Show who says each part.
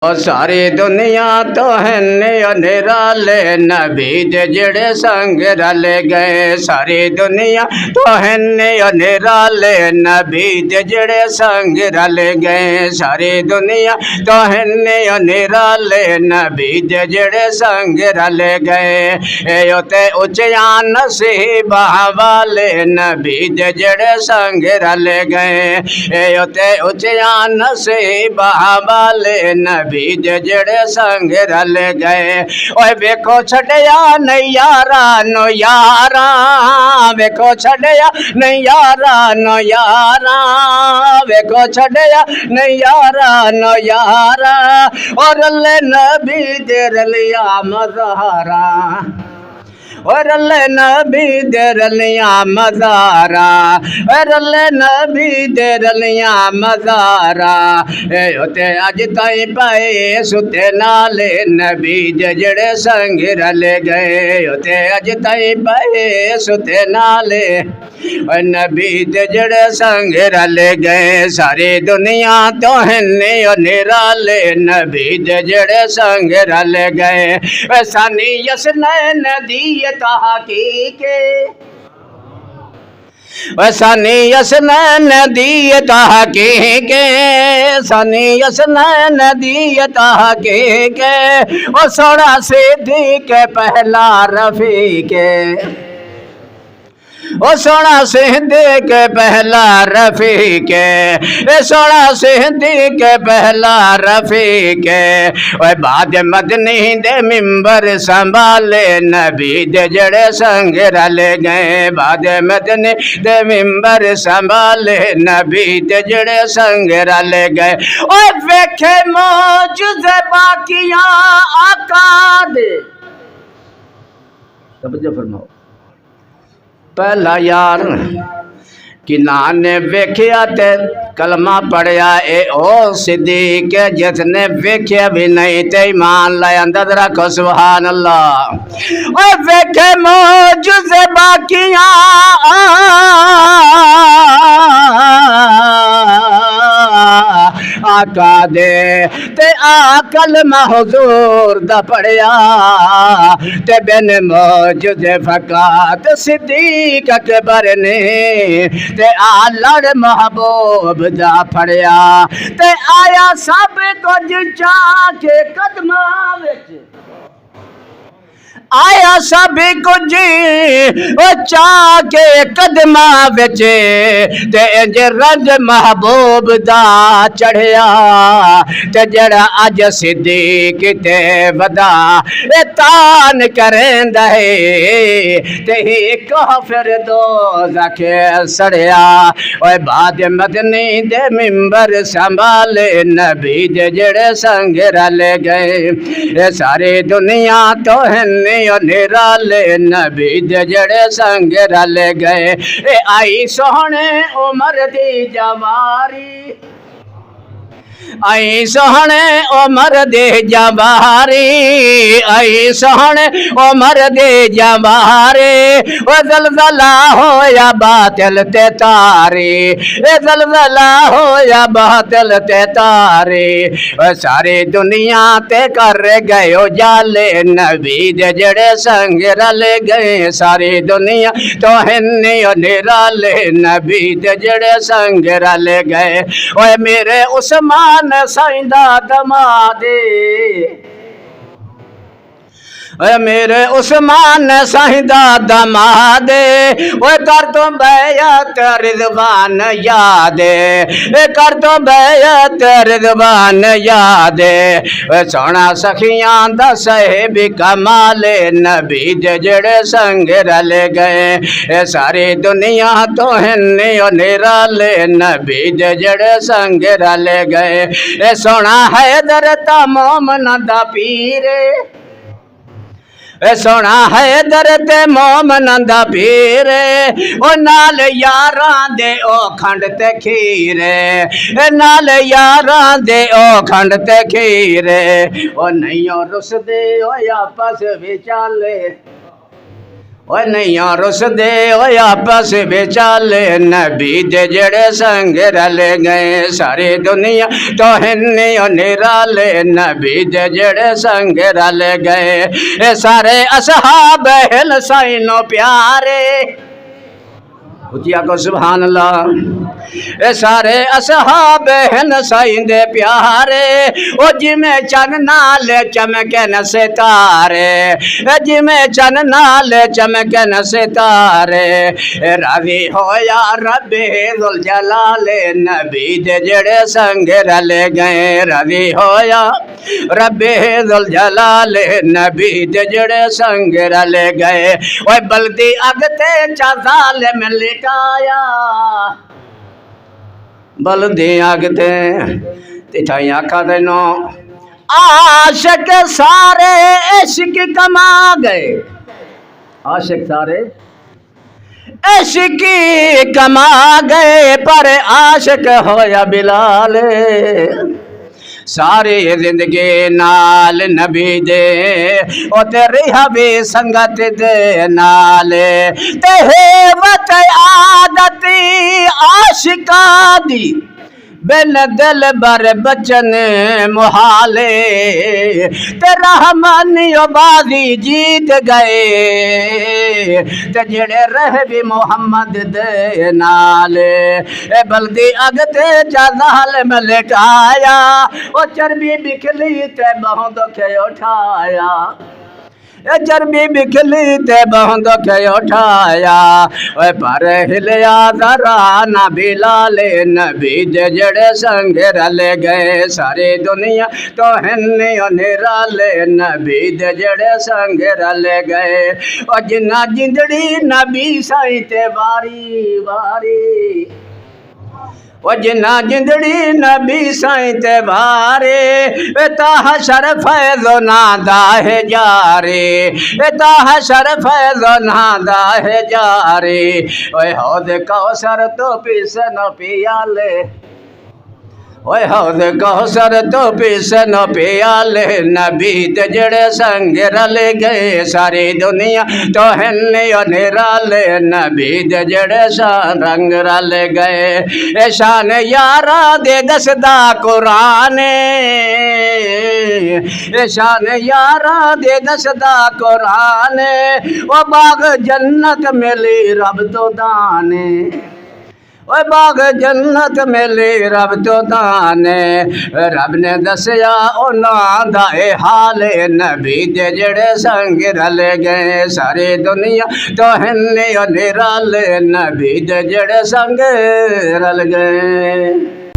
Speaker 1: और सारी दुनिया तो है निराले नबी दे जड़े संग रल गए। सारी दुनिया तो है निराले नबी दे जड़े संग रल गए। सारी दुनिया तो है निराले नबी दे जड़े संग रल गए। योते उच्चा नसीब वाले नबी दे जड़े संग रल गए। योते उच्चा नसीब वाले नबी जड़े संग रल गए। ओए वेखो छड़िया नहीं यारा नो यारा, वेखो छड़िया नहीं यारा नो यारा, वेखो छड़िया नहीं यारा नो यारा। और ले नबी दे रलिया मज़ारा, और अल्लाह नबी दे रलिया मज़ारा, और अल्लाह नबी दे रलिया मज़ारा। होते अज ताई पाए सुते नाले नबी दे जड़े संग रल गए। होते अज ताई पाए सुते नाले नबी दे जड़े संग रल गए। सारी दुनिया तो है निराले नबी दे जड़े संग रल गए। सानी यसनैन दी तहकीके, सनी यसनैन दी तहकीके, सनी यसनैन दी तहकीके। ओ सोना सिद्दीक़ पहला रफ़ीके, ओ सोना सिद्दीक़ पहला रफ़ीके, सोना सिद्दीक़ पहला रफ़ीके। ओए बाद मदनी दे मिंबर संभाले नबी दे जड़े संग रल गए। बाद मदनी दे मिंबर संभाले नबी दे जड़े संग रल गए। ओए वेखे मौजूज़े बाकियां आका दे, तवज्जो फरमाओ। पहला यार किना ने वेख्या ते कलमा पढ़िया, ए ओ सिद्दीक़ जिसने वेख्या भी नहीं ते ईमान लाया। अंदर रखो सुभान अल्लाह। ओ वेखे मौजूज़े बाकियां आका दे ते आकल महजूर दा पढ़िया ते बिन मौजूज़े फ़क़ात सिद्दीक़ अकबर ने ते आ लड़ महबूब दा पढ़िया ते आया सब कुछ चाके कदमा विच, आया सब कुछ चा के कदमा विच ते इंज रंग महबूब दा चढ़िया। ते जड़ा अज सिद्दीक़ ते वदा तान करेंदा है ते काफिर दोज़ख सड़िया। ओए बाद मदनी दे मिंबर संभाले नबी दे जड़े संग रल गए। सारी दुनिया तो है निराले नबी दे जड़े संग रल गए। आई सोहने उमर दी जवारी, आई सोहने उमर दे जवारी, आई सोहने उमर दे जवारे। ओ ज़लज़ला होया बातिल ते तारी, ए ज़लज़ला होया बातिल ते तारी। ओ सारी दुनिया ते कर गए उजाले नबी दे जड़े संग रल गए। सारी दुनिया तो है निराले नबी दे जड़े संग रल गए। ओए मेरे उस्मान साइंदा दमादे, मेरे उस्मान साहिदा दमादे। ओए कर तो बैयत रिज़वान यादे, कर तो बैयत रिज़वान यादे। सोना सखियां दा साहिब कमाले नबी दे जड़े संग रल गए। सारी दुनिया तो है निराले नबी दे जड़े संग रल गए। सोना हैदर ता मोमना दा पीरे, सोना हैदर ते मोमना दा पीरे। ओ नाल यारां दे ओ खंड ते खीरे, नाल यारां दे ओ खंड ते खीरे। ओ नहीं रुसदे ओ आपस विचाले, ओए नैया रुस दे ओए आपस विचाले नबी दे जड़े संग रल गए सारी दुनिया तो हिन्ने निराले नबी दे जड़े संग रल गए ए सारे असहाब हिल साइनो प्यारे उचिया को सुभान अल्लाह ए सारे असहाब हन साईं दे प्यारे ओ जिमें चन नाल चमके न सितारे जिमें चन नाल चमके न सितारे राजी होया रब्बे जुल जलाल नबी दे जड़े संग रल गए राजी होया रब्बे जुल जलाल नबी दे जड़े संग रल गए ओए बल्दी अगते चा जालिम लिटाया बल्दी अगते तिठाई आखा तेनो आशिक सारे इश्क कमा गए आशिक सारे इश्क कमा गए पर आशिक होया बिलाल सारी जिंदगी नाल नबी दे ओ तेरी हबी संगत दे नाल ते हेवत आदती आशिका दी बिन दिल बर बचन मुहाले ते रहमानियो बाजी जीत गए ते जेड़े रह भी मोहम्मद दे नाल ए बल्दी अगते जाल मलकाया ओ चरबी बिखली ते बहुत दुख उठाया चरबी बिखली ते बहुत दुख उठाया पर हिलिया जरा ना बिलाले नबी दे जड़े संग रल गए सारी दुनिया तो हिन्ने निराले नबी दे जड़े संग रल गए और जिन्ना जिंदड़ी नबी साईं ते वारी वारी ओ जिन्ना जिंदड़ी नबी साईं ते वारे ताह शरफ फैज़ो नादा है जारे ताह शरफ फैज़ो नादा है जारे ओए हौद कौसर तो पिस न पियाले ओए हौद कौसर तो पिस न पियाले नबी ते जड़े संग रल गए सारी दुनिया तो हिन्ने निराले नबी ते जड़े रंग रल गए शान यारा दे दसदा कुरान शान यारा दे दसदा कुरान ओ बाग जन्नत मिली रब तो दाने ओए बाग जन्नत मिली रब तो दाने रब ने दसिया उन्हां दा हाल नबी दे जड़े संग रल गए सारी दुनिया तो हिन्ने निराले नबी दे जड़े संग रल गए।